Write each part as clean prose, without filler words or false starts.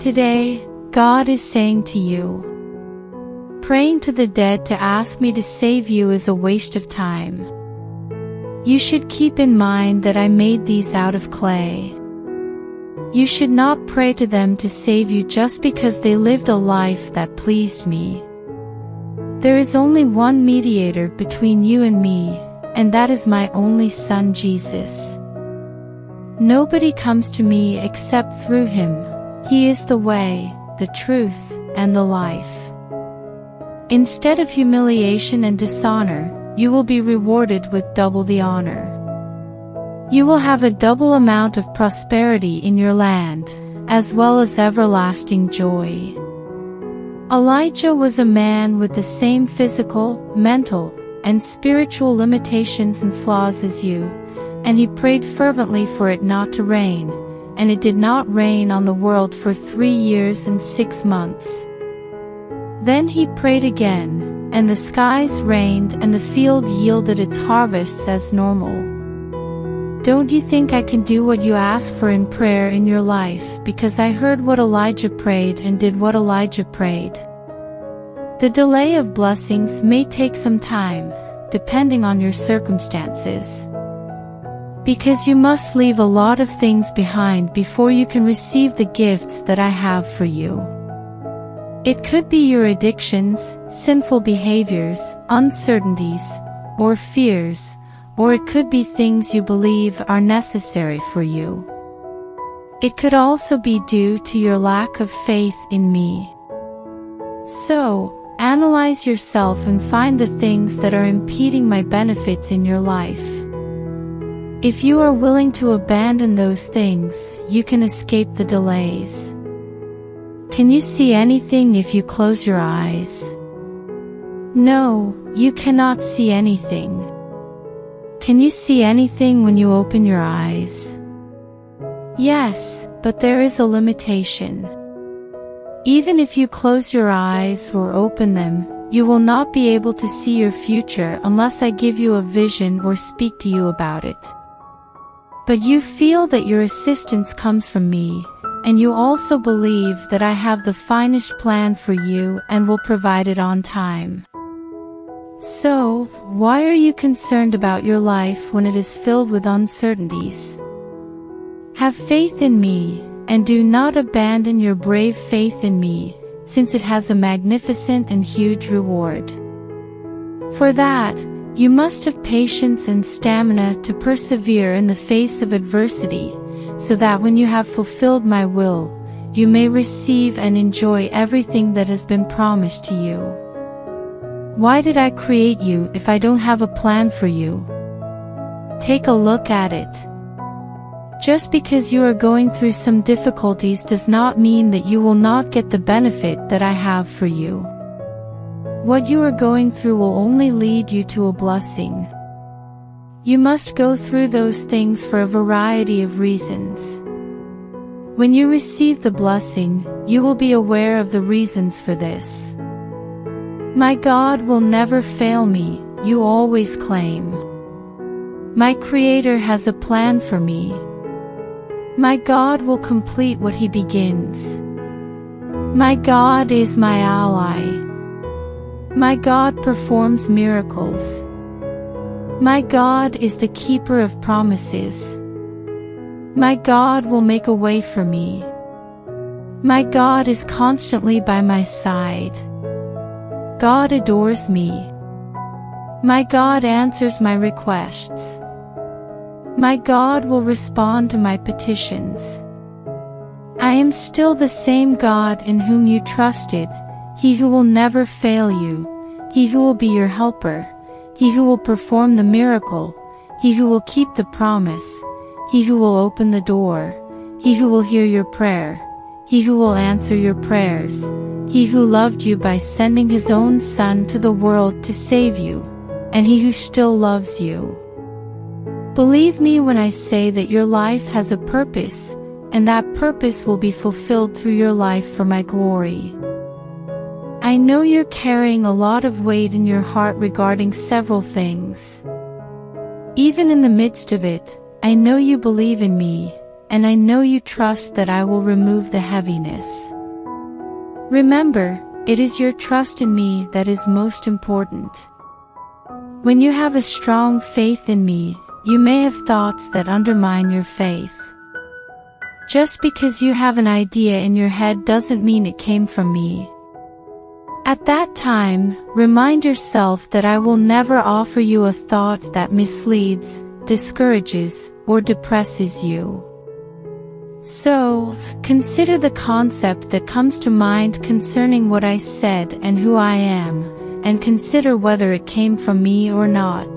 Today, God is saying to you, praying to the dead to ask me to save you is a waste of time. You should keep in mind that I made these out of clay. You should not pray to them to save you just because they lived a life that pleased me. There is only one mediator between you and me, and that is my only Son Jesus. Nobody comes to me except through him. He is the way, the truth, and the life. Instead of humiliation and dishonor, you will be rewarded with double the honor. You will have a double amount of prosperity in your land, as well as everlasting joy. Elijah was a man with the same physical, mental, and spiritual limitations and flaws as you, and he prayed fervently for it not to rain, and it did not rain on the world for 3 years and 6 months. Then he prayed again, and the skies rained and the field yielded its harvests as normal. Don't you think I can do what you ask for in prayer in your life because I heard what Elijah prayed and did what Elijah prayed? The delay of blessings may take some time, depending on your circumstances. Because you must leave a lot of things behind before you can receive the gifts that I have for you. It could be your addictions, sinful behaviors, uncertainties, or fears, or it could be things you believe are necessary for you. It could also be due to your lack of faith in me. So, analyze yourself and find the things that are impeding my benefits in your life. If you are willing to abandon those things, you can escape the delays. Can you see anything if you close your eyes? No, you cannot see anything. Can you see anything when you open your eyes? Yes, but there is a limitation. Even if you close your eyes or open them, you will not be able to see your future unless I give you a vision or speak to you about it. But you feel that your assistance comes from me, and you also believe that I have the finest plan for you and will provide it on time. So, why are you concerned about your life when it is filled with uncertainties? Have faith in me, and do not abandon your brave faith in me, since it has a magnificent and huge reward. For that, you must have patience and stamina to persevere in the face of adversity, so that when you have fulfilled my will, you may receive and enjoy everything that has been promised to you. Why did I create you if I don't have a plan for you? Take a look at it. Just because you are going through some difficulties does not mean that you will not get the benefit that I have for you. What you are going through will only lead you to a blessing. You must go through those things for a variety of reasons. When you receive the blessing, you will be aware of the reasons for this. My God will never fail me, you always claim. My Creator has a plan for me. My God will complete what He begins. My God is my ally. My God performs miracles. My God is the keeper of promises. My God will make a way for me. My God is constantly by my side. God adores me. My God answers my requests. My God will respond to my petitions. I am still the same God in whom you trusted, He who will never fail you, He who will be your helper, He who will perform the miracle, He who will keep the promise, He who will open the door, He who will hear your prayer, He who will answer your prayers, He who loved you by sending His own Son to the world to save you, and He who still loves you. Believe me when I say that your life has a purpose, and that purpose will be fulfilled through your life for my glory. I know you're carrying a lot of weight in your heart regarding several things. Even in the midst of it, I know you believe in me, and I know you trust that I will remove the heaviness. Remember, it is your trust in me that is most important. When you have a strong faith in me, you may have thoughts that undermine your faith. Just because you have an idea in your head doesn't mean it came from me. At that time, remind yourself that I will never offer you a thought that misleads, discourages, or depresses you. So, consider the concept that comes to mind concerning what I said and who I am, and consider whether it came from me or not.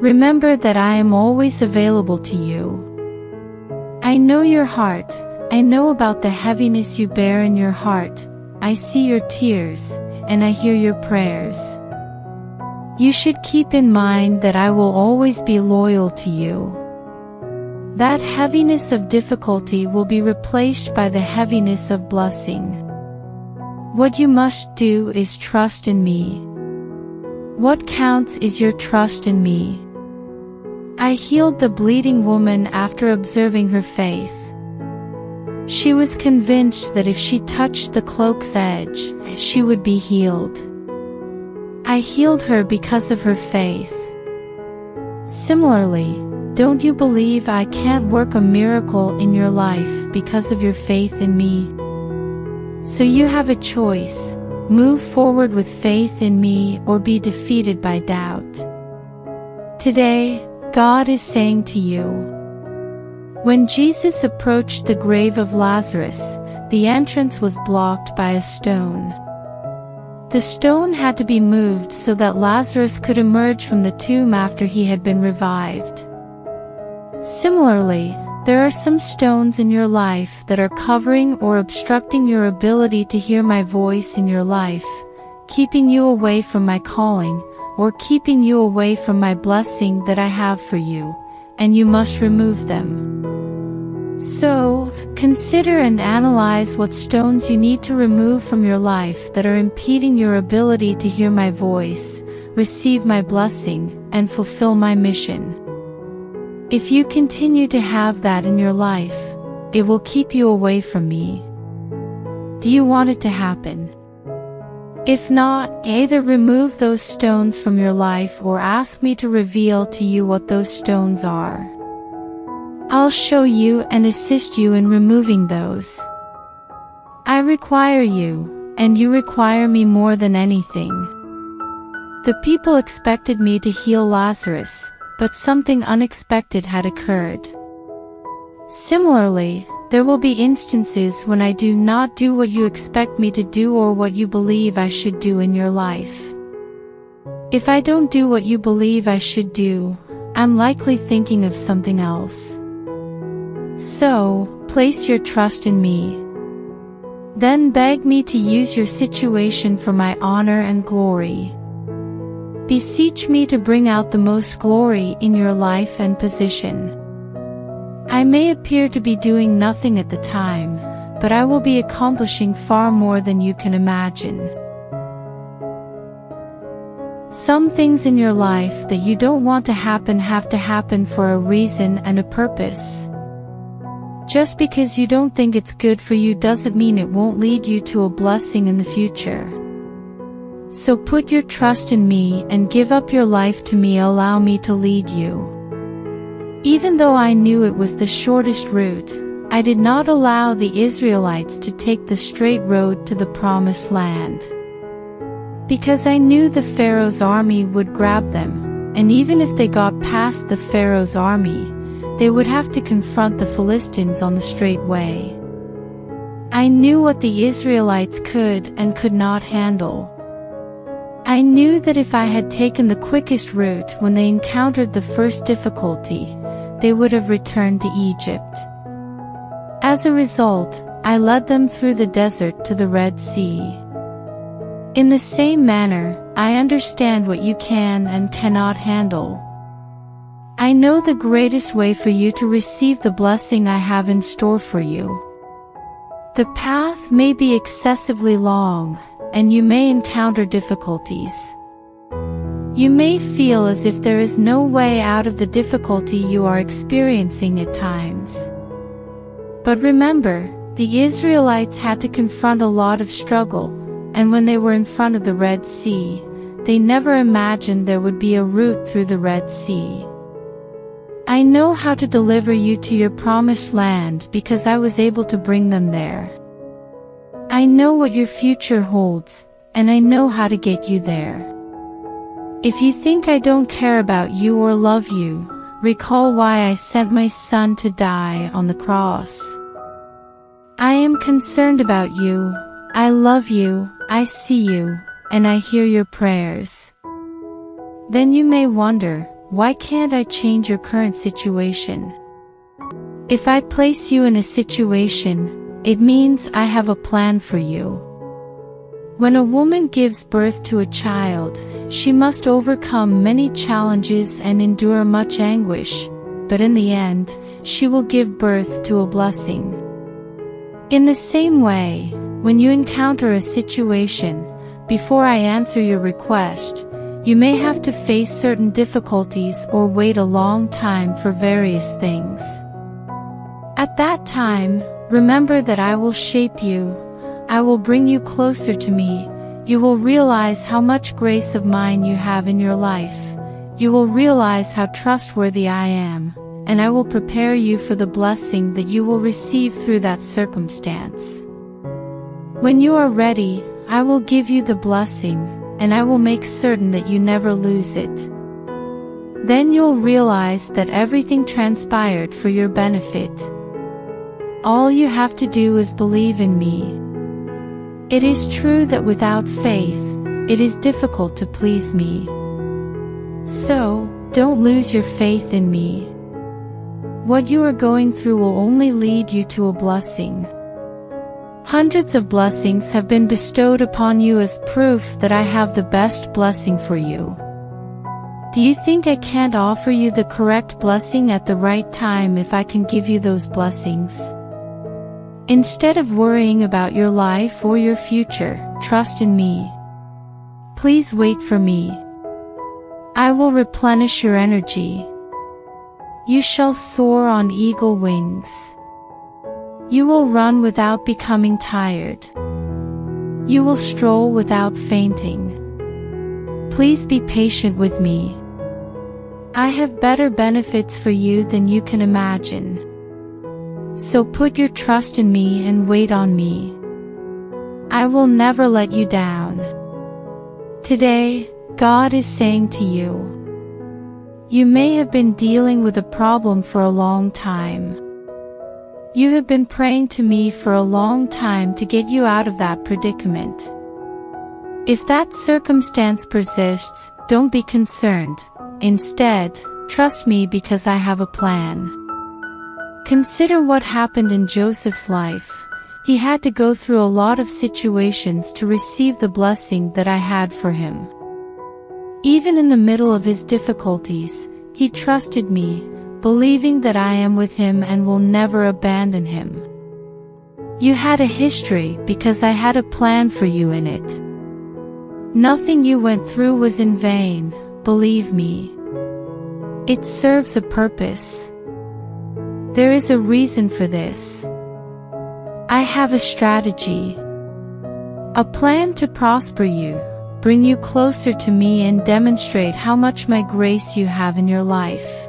Remember that I am always available to you. I know your heart, I know about the heaviness you bear in your heart, I see your tears, and I hear your prayers. You should keep in mind that I will always be loyal to you. That heaviness of difficulty will be replaced by the heaviness of blessing. What you must do is trust in me. What counts is your trust in me. I healed the bleeding woman after observing her faith. She was convinced that if she touched the cloak's edge, she would be healed. I healed her because of her faith. Similarly, don't you believe I can't work a miracle in your life because of your faith in me? So you have a choice: move forward with faith in me or be defeated by doubt. Today, God is saying to you, when Jesus approached the grave of Lazarus, the entrance was blocked by a stone. The stone had to be moved so that Lazarus could emerge from the tomb after he had been revived. Similarly, there are some stones in your life that are covering or obstructing your ability to hear my voice in your life, keeping you away from my calling, or keeping you away from my blessing that I have for you, and you must remove them. So, consider and analyze what stones you need to remove from your life that are impeding your ability to hear my voice, receive my blessing, and fulfill my mission. If you continue to have that in your life, it will keep you away from me. Do you want it to happen? If not, either remove those stones from your life or ask me to reveal to you what those stones are. I'll show you and assist you in removing those. I require you, and you require me more than anything. The people expected me to heal Lazarus, but something unexpected had occurred. Similarly, there will be instances when I do not do what you expect me to do or what you believe I should do in your life. If I don't do what you believe I should do, I'm likely thinking of something else. So, place your trust in me. Then beg me to use your situation for my honor and glory. Beseech me to bring out the most glory in your life and position. I may appear to be doing nothing at the time, but I will be accomplishing far more than you can imagine. Some things in your life that you don't want to happen have to happen for a reason and a purpose. Just because you don't think it's good for you doesn't mean it won't lead you to a blessing in the future. So put your trust in me and give up your life to me. Allow me to lead you. Even though I knew it was the shortest route, I did not allow the Israelites to take the straight road to the promised land. Because I knew the Pharaoh's army would grab them, and even if they got past the Pharaoh's army, they would have to confront the Philistines on the straight way. I knew what the Israelites could and could not handle. I knew that if I had taken the quickest route when they encountered the first difficulty, they would have returned to Egypt. As a result, I led them through the desert to the Red Sea. In the same manner, I understand what you can and cannot handle. I know the greatest way for you to receive the blessing I have in store for you. The path may be excessively long, and you may encounter difficulties. You may feel as if there is no way out of the difficulty you are experiencing at times. But remember, The Israelites had to confront a lot of struggle, and when they were in front of the Red Sea, they never imagined there would be a route through the Red Sea. I know how to deliver you to your promised land because I was able to bring them there. I know what your future holds, and I know how to get you there. If you think I don't care about you or love you, recall why I sent my son to die on the cross. I am concerned about you, I love you, I see you, and I hear your prayers. Then you may wonder, why can't I change your current situation? If I place you in a situation, it means I have a plan for you. When a woman gives birth to a child, she must overcome many challenges and endure much anguish, but in the end, she will give birth to a blessing. In the same way, when you encounter a situation, before I answer your request, you may have to face certain difficulties or wait a long time for various things. At that time, remember that I will shape you, I will bring you closer to me, you will realize how much grace of mine you have in your life, you will realize how trustworthy I am, and I will prepare you for the blessing that you will receive through that circumstance. When you are ready, I will give you the blessing, and I will make certain that you never lose it. Then you'll realize that everything transpired for your benefit. All you have to do is believe in me. It is true that without faith, it is difficult to please me. So, don't lose your faith in me. What you are going through will only lead you to a blessing. Hundreds of blessings have been bestowed upon you as proof that I have the best blessing for you. Do you think I can't offer you the correct blessing at the right time if I can give you those blessings? Instead of worrying about your life or your future, trust in me. Please wait for me. I will replenish your energy. You shall soar on eagle wings. You will run without becoming tired. You will stroll without fainting. Please be patient with me. I have better benefits for you than you can imagine. So put your trust in me and wait on me. I will never let you down. Today, God is saying to you, you may have been dealing with a problem for a long time. You have been praying to me for a long time to get you out of that predicament. If that circumstance persists, don't be concerned. Instead, trust me because I have a plan. Consider what happened in Joseph's life. He had to go through a lot of situations to receive the blessing that I had for him. Even in the middle of his difficulties, he trusted me, believing that I am with him and will never abandon him. You had a history because I had a plan for you in it. Nothing you went through was in vain, believe me. It serves a purpose. There is a reason for this. I have a strategy. A plan to prosper you, bring you closer to me and demonstrate how much my grace you have in your life.